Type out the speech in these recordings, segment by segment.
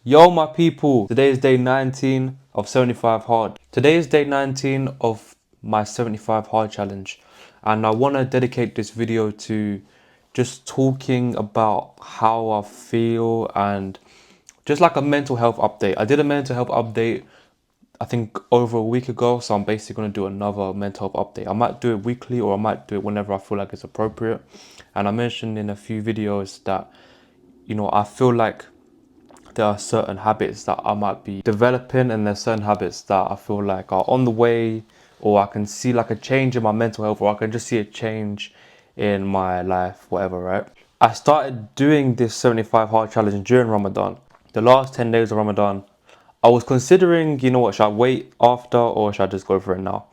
Yo my people, today is day 19 of 75 hard. Today is day 19 of my 75 hard challenge, and I want to dedicate this video to just talking about how I feel and just like a mental health update. I did a mental health update I think over a week ago, so I'm basically going to do another mental health update. I might do it weekly or I might do it whenever I feel like it's appropriate. And I mentioned in a few videos that I feel like there are certain habits that I might be developing, and there's certain habits that I feel like are on the way, or I can see like a change in my mental health, or I can just see a change in my life, whatever, right? I started doing this 75 hard challenge during Ramadan. The last 10 days of Ramadan, I was considering, should I wait after or should I just go for it now?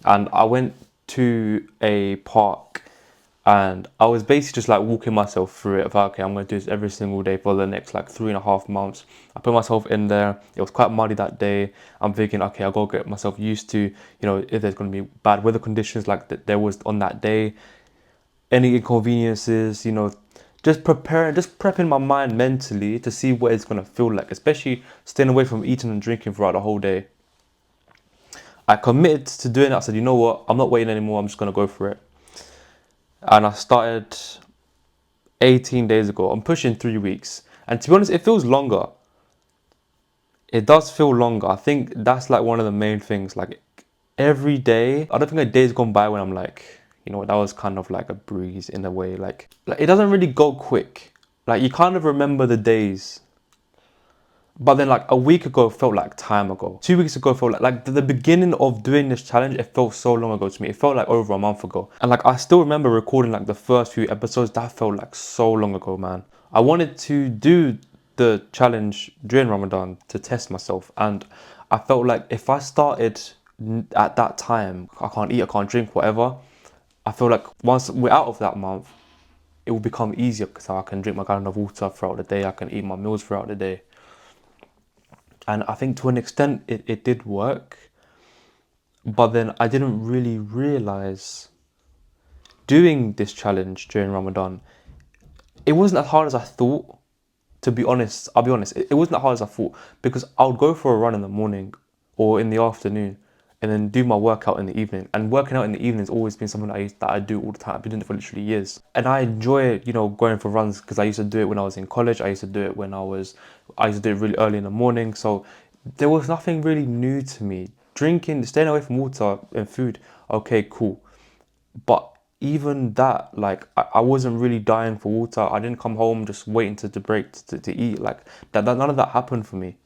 And I went to a park and I was basically just like walking myself through it. Okay, I'm going to do this every single day for the next like 3.5 months. I put myself in there. It was quite muddy that day. I'm thinking, okay, I got to get myself used to, if there's going to be bad weather conditions like there was on that day, any inconveniences, just prepping my mind mentally to see what it's going to feel like, especially staying away from eating and drinking throughout the whole day. I committed to doing that. I said, you know what, I'm not waiting anymore. I'm just going to go for it. And I started 18 days ago. I'm pushing 3 weeks. And to be honest, it feels longer. It does feel longer. I think that's like one of the main things. Like every day, I don't think a day's gone by when I'm like, that was kind of like a breeze in a way. Like it doesn't really go quick. Like you kind of remember the days. But then like a week ago felt like time ago. 2 weeks ago felt like the beginning of doing this challenge, it felt so long ago to me. It felt like over a month ago. And like I still remember recording like the first few episodes. That felt like so long ago, man. I wanted to do the challenge during Ramadan to test myself, and I felt like if I started at that time, I can't eat, I can't drink, whatever. I feel like once we're out of that month, it will become easier because I can drink my gallon of water throughout the day. I can eat my meals throughout the day. And I think to an extent it did work, but then I didn't really realize doing this challenge during Ramadan, it wasn't as hard as I thought. To be honest, I'll be honest, it wasn't that hard as I thought, because I would go for a run in the morning or in the afternoon and then do my workout in the evening. And working out in the evening has always been something that I do all the time. I've been doing it for literally years. And I enjoy, going for runs because I used to do it when I was in college. I used to do it I used to do it really early in the morning. So there was nothing really new to me. Drinking, staying away from water and food, okay, cool. But even that, like I wasn't really dying for water. I didn't come home just waiting to break to eat. Like that none of that happened for me.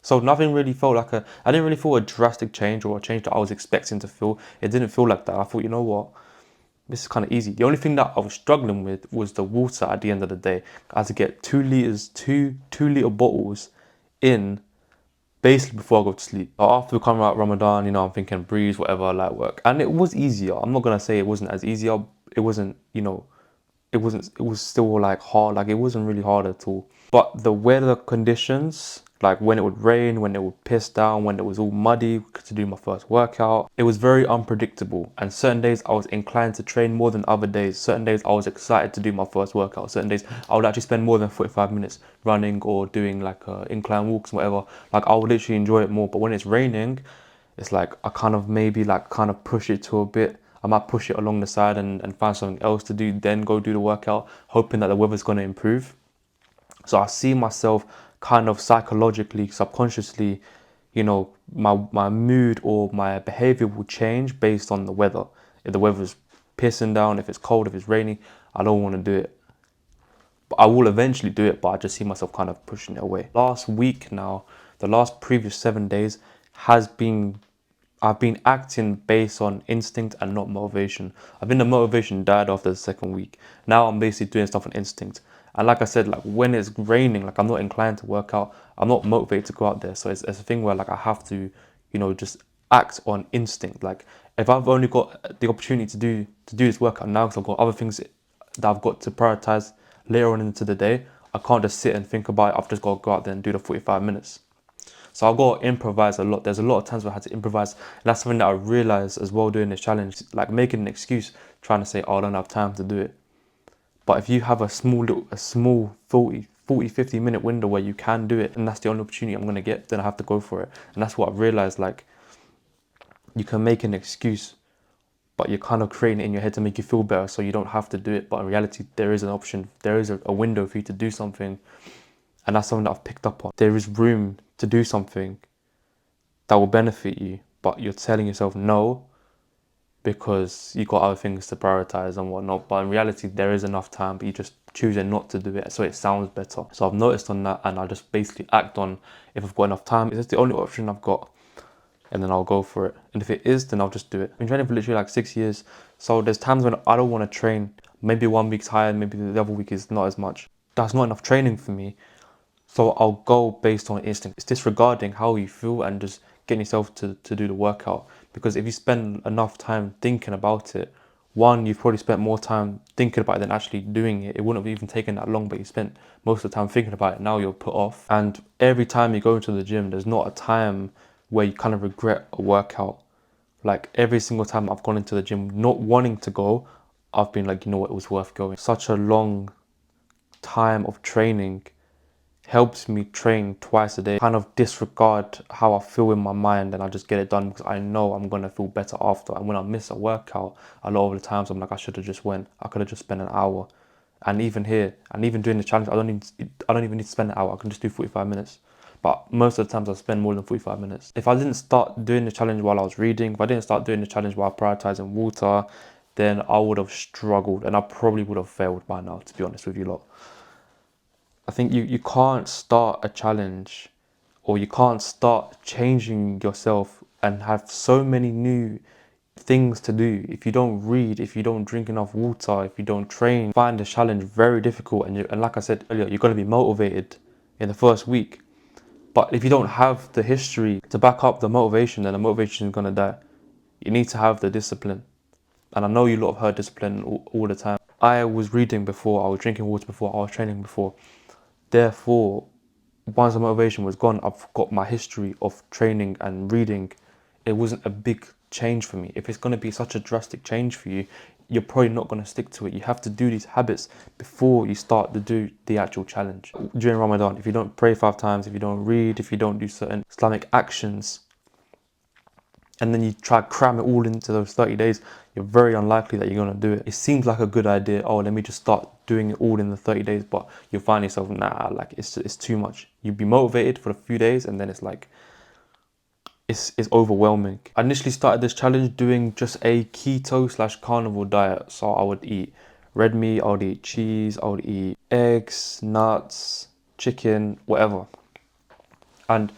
So nothing really felt like I didn't really feel a drastic change or a change that I was expecting to feel. It didn't feel like that. I thought, you know what, this is kind of easy. The only thing that I was struggling with was the water at the end of the day. I had to get 2 liters, two-liter bottles in basically before I go to sleep. After we come out Ramadan, I'm thinking breeze, whatever, light work. And it was easier. I'm not gonna say it wasn't as easier. It wasn't, it was still like hard. Like it wasn't really hard at all. But the weather conditions, like when it would rain, when it would piss down, when it was all muddy to do my first workout, it was very unpredictable. And certain days I was inclined to train more than other days. Certain days I was excited to do my first workout. Certain days I would actually spend more than 45 minutes running or doing like incline walks and whatever. Like I would literally enjoy it more. But when it's raining, it's like I kind of maybe like kind of push it to a bit. I might push it along the side and find something else to do, then go do the workout, hoping that the weather's going to improve. So I see myself kind of psychologically, subconsciously, my mood or my behavior will change based on the weather. If the weather's pissing down, if it's cold, if it's rainy, I don't want to do it. But I will eventually do it, but I just see myself kind of pushing it away. Last week now, the last previous 7 days has been I've been acting based on instinct and not motivation. I think the motivation died after the second week. Now I'm basically doing stuff on instinct. And like I said, like when it's raining, like I'm not inclined to work out. I'm not motivated to go out there. So it's a thing where like I have to, just act on instinct. Like if I've only got the opportunity to do this workout now because I've got other things that I've got to prioritize later on into the day, I can't just sit and think about it. I've just got to go out there and do the 45 minutes. So I've got to improvise a lot. There's a lot of times where I had to improvise. And that's something that I realized as well doing this challenge, like making an excuse, trying to say, oh, I don't have time to do it. But if you have a small 40-50 minute window where you can do it, and that's the only opportunity I'm going to get, then I have to go for it. And that's what I've realized, like, you can make an excuse, but you're kind of creating it in your head to make you feel better so you don't have to do it. But in reality, there is an option, there is a window for you to do something, and that's something that I've picked up on. There is room to do something that will benefit you, but you're telling yourself no because you got other things to prioritize and whatnot. But in reality, there is enough time, but you just choosing not to do it so it sounds better. So I've noticed on that, and I just basically act on if I've got enough time. Is this the only option I've got? And then I'll go for it. And if it is, then I'll just do it. I've been training for literally like 6 years. So there's times when I don't want to train. Maybe 1 week's higher, maybe the other week is not as much. That's not enough training for me. So I'll go based on instinct. It's disregarding how you feel and just getting yourself to do the workout. Because if you spend enough time thinking about it, one, you've probably spent more time thinking about it than actually doing it. It wouldn't have even taken that long, but you spent most of the time thinking about it. Now you're put off. And every time you go into the gym, there's not a time where you kind of regret a workout. Like every single time I've gone into the gym not wanting to go, I've been like, you know what, it was worth going. Such a long time of training helps me train twice a day, kind of disregard how I feel in my mind, and I just get it done because I know I'm gonna feel better after. And when I miss a workout, a lot of the times I'm like, I should have just went. I could have just spent an hour. And even here, and even doing the challenge, I don't even need to spend an hour. I can just do 45 minutes. But most of the times I spend more than 45 minutes. If I didn't start doing the challenge while I was reading, if I didn't start doing the challenge while prioritizing water, then I would have struggled, and I probably would have failed by now, to be honest with you lot. I think you can't start a challenge, or you can't start changing yourself and have so many new things to do if you don't read, if you don't drink enough water, if you don't train. Find the challenge very difficult, and like I said earlier, you're going to be motivated in the first week. But if you don't have the history to back up the motivation, then the motivation is going to die. You need to have the discipline. And I know you lot have heard discipline all the time. I was reading before, I was drinking water before, I was training before. Therefore, once the motivation was gone, I've got my history of training and reading. It wasn't a big change for me. If it's going to be such a drastic change for you, you're probably not going to stick to it. You have to do these habits before you start to do the actual challenge. During Ramadan, if you don't pray 5 times, if you don't read, if you don't do certain Islamic actions, and then you try to cram it all into those 30 days, you're very unlikely that you're going to do it. It seems like a good idea. Oh, let me just start doing it all in the 30 days, but you'll find yourself, nah, like it's too much. You'll be motivated for a few days, and then it's like, it's overwhelming. I initially started this challenge doing just a keto/carnivore diet. So I would eat red meat, I would eat cheese, I would eat eggs, nuts, chicken, whatever. And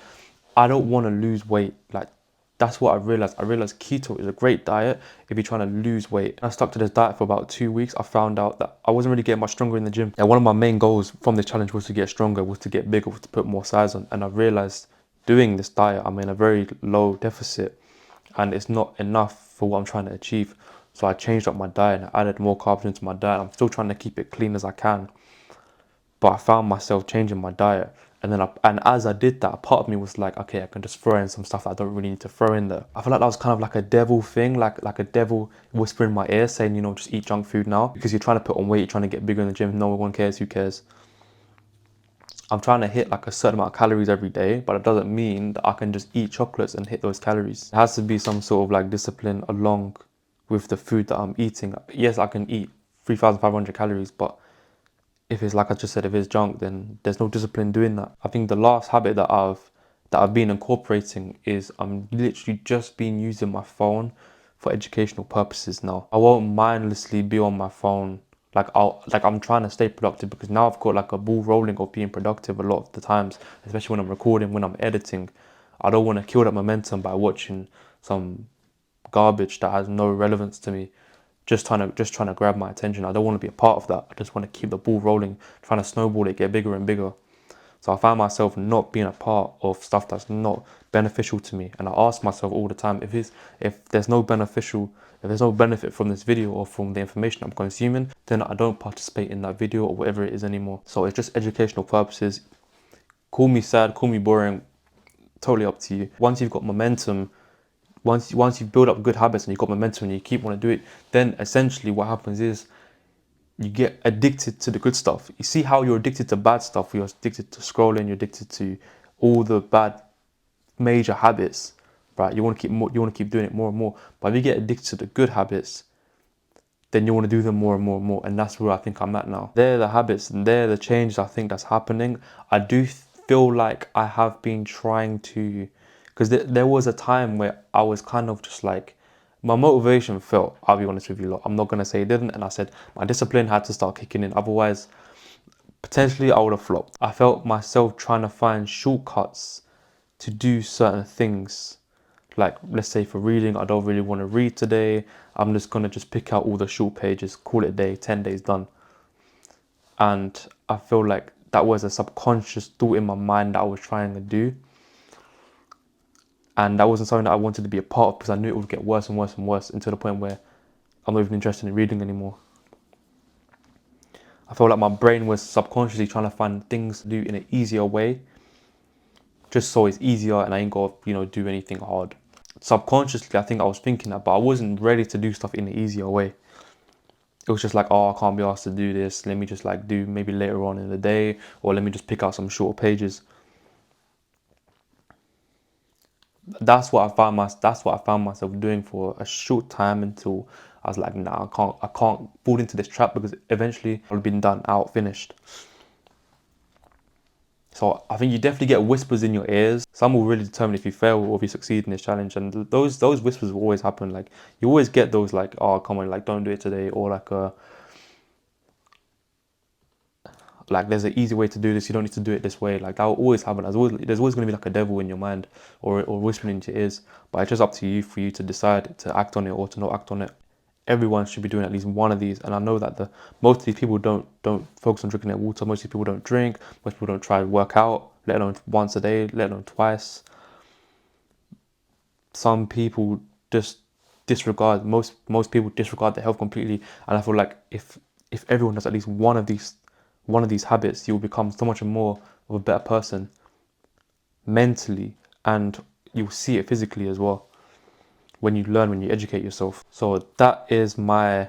I don't want to lose weight. Like, that's what I realized. I realized keto is a great diet if you're trying to lose weight. I stuck to this diet for about 2 weeks. I found out that I wasn't really getting much stronger in the gym. And one of my main goals from the challenge was to get stronger, was to get bigger, was to put more size on. And I realized doing this diet, I'm in a very low deficit, and it's not enough for what I'm trying to achieve. So I changed up my diet and I added more carbs into my diet. I'm still trying to keep it clean as I can, but I found myself changing my diet. And as I did that, a part of me was like, okay, I can just throw in some stuff that I don't really need to throw in there. I feel like that was kind of like a devil thing, like a devil whispering in my ear saying, you know, just eat junk food now because you're trying to put on weight, you're trying to get bigger in the gym. No one cares, who cares? I'm trying to hit like a certain amount of calories every day, but it doesn't mean that I can just eat chocolates and hit those calories. It has to be some sort of like discipline along with the food that I'm eating. Yes, I can eat 3,500 calories, but if it's like I just said, if it's junk, then there's no discipline doing that. I think the last habit that I've been incorporating is I'm literally just been using my phone for educational purposes now. I won't mindlessly be on my phone. I'm trying to stay productive because now I've got like a ball rolling of being productive a lot of the times, especially when I'm recording, when I'm editing. I don't want to kill that momentum by watching some garbage that has no relevance to me, just trying to grab my attention. I don't want to be a part of that. I just want to keep the ball rolling, trying to snowball it, get bigger and bigger. So I found myself not being a part of stuff that's not beneficial to me. And I ask myself all the time, if there's no benefit from this video or from the information I'm consuming, then I don't participate in that video or whatever it is anymore. So it's just educational purposes. Call me sad, call me boring, totally up to you. Once you've got momentum, once you build up good habits and you've got momentum and you keep wanting to do it, then essentially what happens is you get addicted to the good stuff. You see how you're addicted to bad stuff. You're addicted to scrolling. You're addicted to all the bad major habits, right? You want to keep more. You want to keep doing it more and more. But if you get addicted to the good habits, then you want to do them more and more and more. And that's where I think I'm at now. They're the habits and they're the change I think that's happening. I do feel like I have been trying to, because there was a time where I was kind of just like, my motivation felt, I'll be honest with you, lot, I'm not going to say it didn't. And I said, my discipline had to start kicking in. Otherwise, potentially I would have flopped. I felt myself trying to find shortcuts to do certain things. Like, let's say for reading, I don't really want to read today. I'm just going to just pick out all the short pages, call it a day, 10 days done. And I feel like that was a subconscious thought in my mind that I was trying to do. And that wasn't something that I wanted to be a part of, because I knew it would get worse and worse and worse until the point where I'm not even interested in reading anymore. I felt like my brain was subconsciously trying to find things to do in an easier way, just so it's easier and I ain't got to, do anything hard. Subconsciously, I think I was thinking that, but I wasn't ready to do stuff in an easier way. It was just like, oh, I can't be asked to do this. Let me just like do maybe later on in the day, or let me just pick out some shorter pages. That's what I found myself doing for a short time, until I was like, nah, I can't fall into this trap, because eventually I'll be done, out, finished. So I think you definitely get whispers in your ears. Some will really determine if you fail or if you succeed in this challenge. And those whispers will always happen. Like, you always get those like, oh, come on, like, don't do it today. Or like there's an easy way to do this. You don't need to do it this way. Like, that will always happen. There's always going to be like a devil in your mind, or whispering into your ears. But it's just up to you for you to decide to act on it or to not act on it. Everyone should be doing at least one of these. And I know that most of these people don't focus on drinking their water. Most of these people don't drink. Most people don't try to work out, let alone once a day, let alone twice. Some people just disregard, most people disregard their health completely. And I feel like if everyone does at least one of these habits, you'll become so much more of a better person mentally, and you'll see it physically as well when you educate yourself. So that is my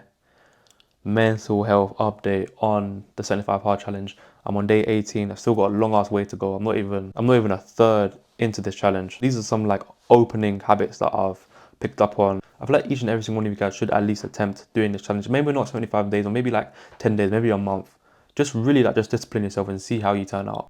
mental health update on the 75 hard challenge. I'm on day 18. I've still got a long ass way to go. I'm not even a third into this challenge. These are some like opening habits that I've picked up on. I feel like each and every single one of you guys should at least attempt doing this challenge. Maybe not 75 days, or maybe like 10 days, maybe a month. Just really like just discipline yourself and see how you turn out.